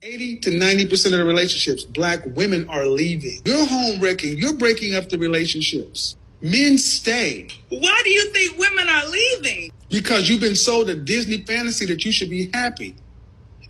80 to 90% of the relationships, black women are leaving. You're home wrecking. You're breaking up the relationships. Men stay. Why do you think women are leaving? Because you've been sold a Disney fantasy that you should be happy,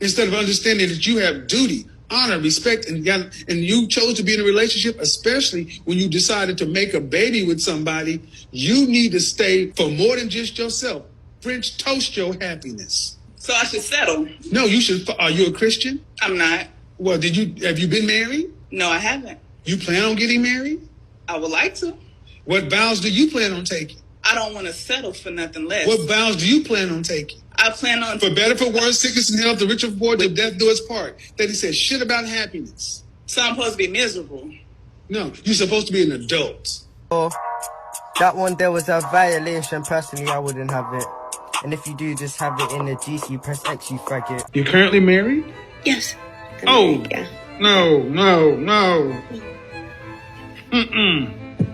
instead of understanding that you have duty, honor, respect, and you chose to be in a relationship, especially when you decided to make a baby with somebody. You need to stay for more than just yourself. French toast your happiness. So I should settle? No, you should. Are you a Christian? I'm not. Well, have you been married? No, I haven't. You plan on getting married? I would like to. What vows do you plan on taking? I don't want to settle for nothing less. What vows do you plan on taking? I plan on... For better, for worse, sickness and health, the rich and poor, till death do us part. That he said shit about happiness. So I'm supposed to be miserable? No, you're supposed to be an adult. Oh, that one there was a violation. Personally, I wouldn't have it. And if you do, just have it in the GC, press X, you faggot. You're currently married? Yes. Married, yeah. No.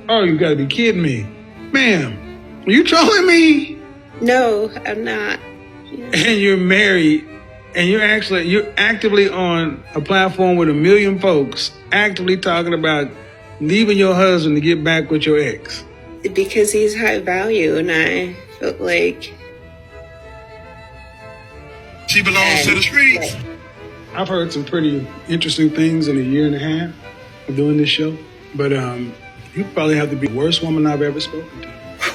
Oh, you gotta be kidding me. Ma'am, are you trolling me? No, I'm not. Yeah. And you're married, and you're actively on a platform with 1 million folks actively talking about leaving your husband to get back with your ex. Because he's high value, and I felt like... She belongs to the streets. I've heard some pretty interesting things in a year and a half of doing this show, but you probably have to be the worst woman I've ever spoken to.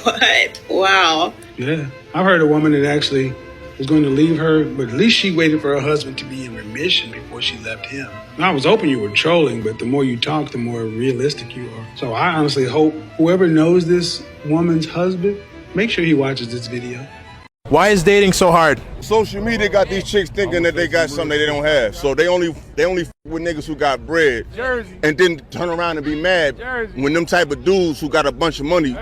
What? Wow. Yeah. I've heard a woman that actually was going to leave her, but at least she waited for her husband to be in remission before she left him. And I was hoping you were trolling, but the more you talk, the more realistic you are. So I honestly hope whoever knows this woman's husband, make sure he watches this video. Why is dating so hard? Social media got these chicks thinking that they got something they don't have. So they only f with niggas who got bread and then turn around and be mad when them type of dudes who got a bunch of money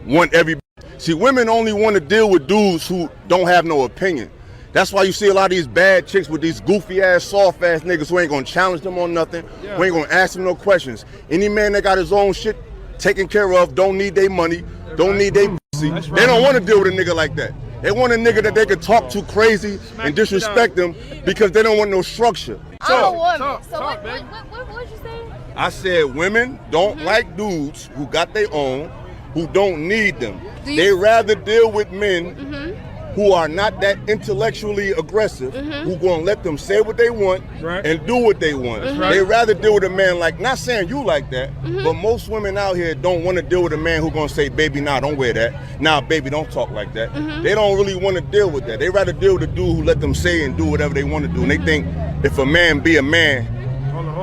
want every... See, women only want to deal with dudes who don't have no opinion. That's why you see a lot of these bad chicks with these goofy ass, soft ass niggas who ain't gonna challenge them on nothing, who ain't gonna ask them no questions. Any man that got his own shit taken care of, don't need their money, don't need their pussy. They don't want to deal with a nigga like that. They want a nigga that they can talk to crazy and disrespect them because they don't want no structure. I'm a woman. So what you saying? I said women don't like dudes who got their own, who don't need them. They rather deal with men who are not that intellectually aggressive, who gonna let them say what they want and do what they want. They rather deal with a man like, not saying you like that, but most women out here don't want to deal with a man who gonna say, baby, nah, don't wear that. Nah, baby, don't talk like that. They don't really want to deal with that. They rather deal with a dude who let them say and do whatever they want to do. And they think if a man be a man,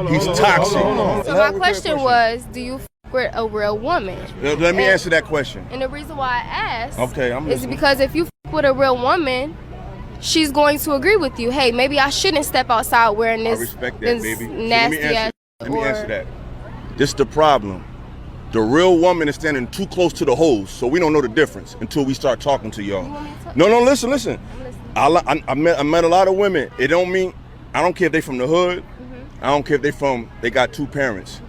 he's toxic. So my question was, do you with a real woman? Let me answer that question. And the reason why I asked I'm is because if you with a real woman, she's going to agree with you. Hey, maybe I shouldn't step outside wearing this, I respect that, baby. nasty ass. Let me answer that. This is the problem. The real woman is standing too close to the hose, so we don't know the difference until we start talking to y'all. No, listen. I met a lot of women. It don't mean, I don't care if they from the hood. I don't care if they got two parents.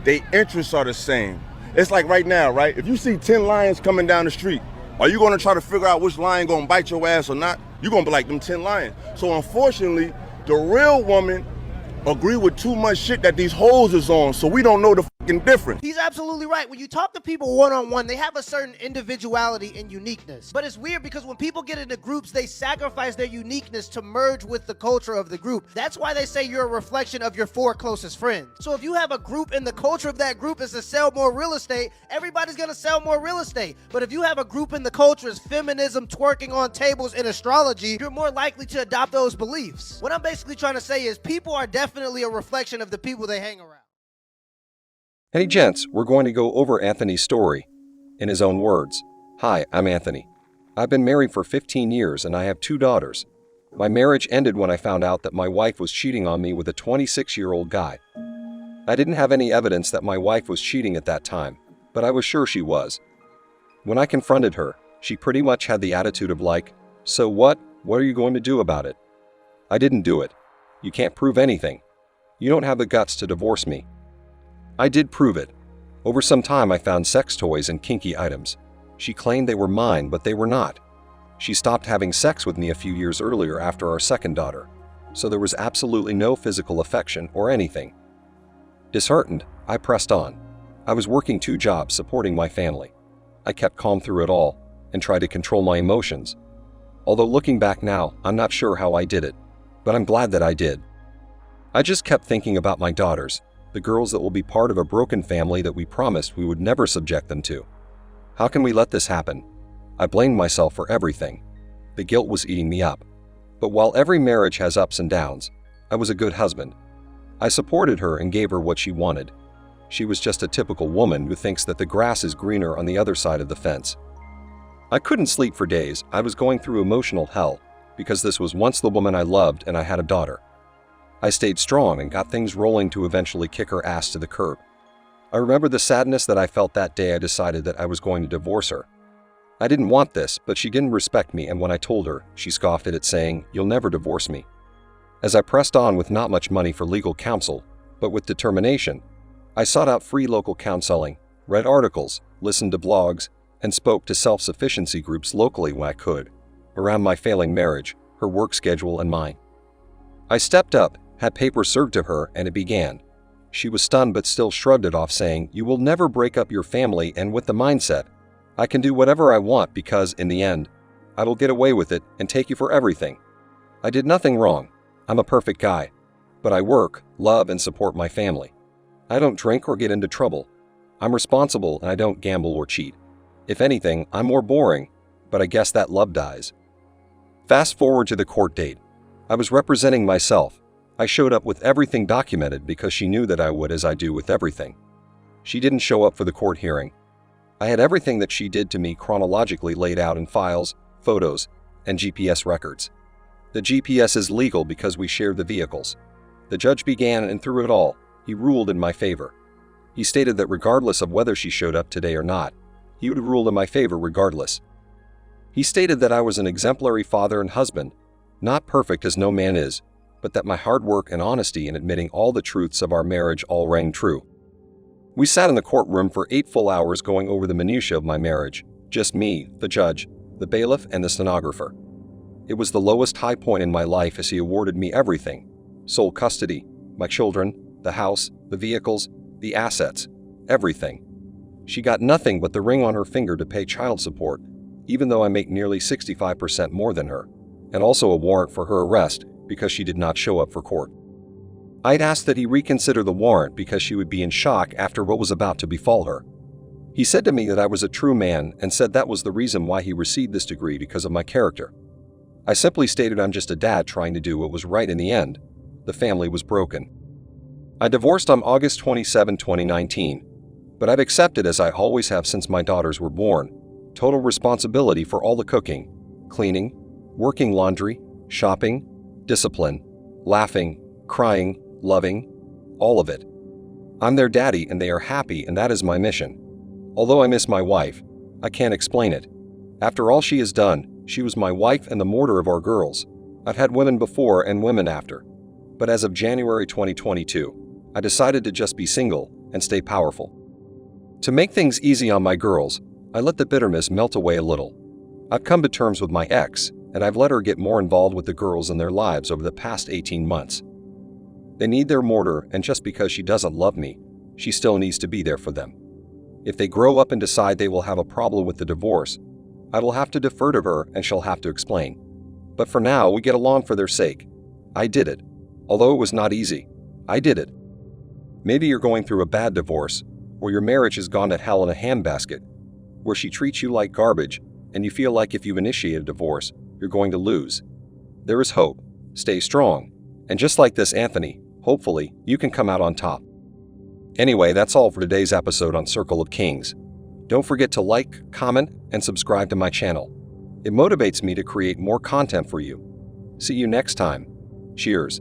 Their interests are the same. It's like right now, right? If you see 10 lions coming down the street, are you gonna try to figure out which lion gonna bite your ass or not? You're gonna be like them 10 lions. So unfortunately, the real woman agree with too much shit that these hoes is on, so we don't know the fucking difference. He's absolutely right. When you talk to people one-on-one, they have a certain individuality and uniqueness. But it's weird because when people get into groups, they sacrifice their uniqueness to merge with the culture of the group. That's why they say you're a reflection of your 4 closest friends. So if you have a group and the culture of that group is to sell more real estate, everybody's gonna sell more real estate. But if you have a group and the culture is feminism, twerking on tables, and astrology, you're more likely to adopt those beliefs. What I'm basically trying to say is people are definitely a reflection of the people they hang around. Hey gents, we're going to go over Anthony's story. In his own words, "Hi, I'm Anthony. I've been married for 15 years and I have 2 daughters. My marriage ended when I found out that my wife was cheating on me with a 26-year-old guy. I didn't have any evidence that my wife was cheating at that time, but I was sure she was. When I confronted her, she pretty much had the attitude of like, so what? What are you going to do about it? I didn't do it. You can't prove anything. You don't have the guts to divorce me. I did prove it. Over some time I found sex toys and kinky items. She claimed they were mine, but they were not. She stopped having sex with me a few years earlier after our second daughter. so there was absolutely no physical affection or anything. Disheartened, I pressed on. I was working 2 jobs supporting my family. I kept calm through it all and tried to control my emotions. Although looking back now, I'm not sure how I did it, but I'm glad that I did. I just kept thinking about my daughters, the girls that will be part of a broken family that we promised we would never subject them to. How can we let this happen? I blamed myself for everything. The guilt was eating me up. But while every marriage has ups and downs, I was a good husband. I supported her and gave her what she wanted. She was just a typical woman who thinks that the grass is greener on the other side of the fence. I couldn't sleep for days. I was going through emotional hell because this was once the woman I loved and I had a daughter. I stayed strong and got things rolling to eventually kick her ass to the curb. I remember the sadness that I felt that day I decided that I was going to divorce her. I didn't want this, but she didn't respect me, and when I told her, she scoffed at it, saying, "You'll never divorce me." As I pressed on with not much money for legal counsel, but with determination, I sought out free local counseling, read articles, listened to blogs, and spoke to self-sufficiency groups locally when I could, around my failing marriage, her work schedule, and mine. I stepped up, had papers served to her, and it began. She was stunned but still shrugged it off, saying, "You will never break up your family," and with the mindset, "I can do whatever I want because, in the end, I will get away with it and take you for everything." I did nothing wrong. I'm a perfect guy. But I work, love, and support my family. I don't drink or get into trouble. I'm responsible and I don't gamble or cheat. If anything, I'm more boring, but I guess that love dies. Fast forward to the court date. I was representing myself. I showed up with everything documented because she knew that I would, as I do with everything. She didn't show up for the court hearing. I had everything that she did to me chronologically laid out in files, photos, and GPS records. The GPS is legal because we shared the vehicles. The judge began, and through it all, he ruled in my favor. He stated that regardless of whether she showed up today or not, he would rule in my favor regardless. He stated that I was an exemplary father and husband, not perfect as no man is, but that my hard work and honesty in admitting all the truths of our marriage all rang true. We sat in the courtroom for 8 full hours going over the minutiae of my marriage, just me, the judge, the bailiff, and the stenographer. It was the lowest high point in my life as he awarded me everything: sole custody, my children, the house, the vehicles, the assets, everything. She got nothing but the ring on her finger to pay child support, even though I make nearly 65% more than her, and also a warrant for her arrest because she did not show up for court. I'd asked that he reconsider the warrant because she would be in shock after what was about to befall her. He said to me that I was a true man and said that was the reason why he received this degree, because of my character. I simply stated I'm just a dad trying to do what was right in the end. The family was broken. I divorced on August 27, 2019, but I've accepted, as I always have since my daughters were born, total responsibility for all the cooking, cleaning, working laundry, shopping, discipline, laughing, crying, loving, all of it. I'm their daddy and they are happy, and that is my mission. Although I miss my wife, I can't explain it. After all she has done, she was my wife and the mortar of our girls. I've had women before and women after. But as of January 2022, I decided to just be single and stay powerful. To make things easy on my girls, I let the bitterness melt away a little. I've come to terms with my ex, and I've let her get more involved with the girls in their lives over the past 18 months. They need their mortar, and just because she doesn't love me, she still needs to be there for them. If they grow up and decide they will have a problem with the divorce, I will have to defer to her and she'll have to explain. But for now, we get along for their sake. I did it. Although it was not easy, I did it. Maybe you're going through a bad divorce, or your marriage has gone to hell in a handbasket, where she treats you like garbage, and you feel like if you initiate a divorce, you're going to lose. There is hope. Stay strong. And just like this, Anthony, hopefully, you can come out on top. Anyway, that's all for today's episode on Circle of Kings. Don't forget to like, comment, and subscribe to my channel. It motivates me to create more content for you. See you next time. Cheers.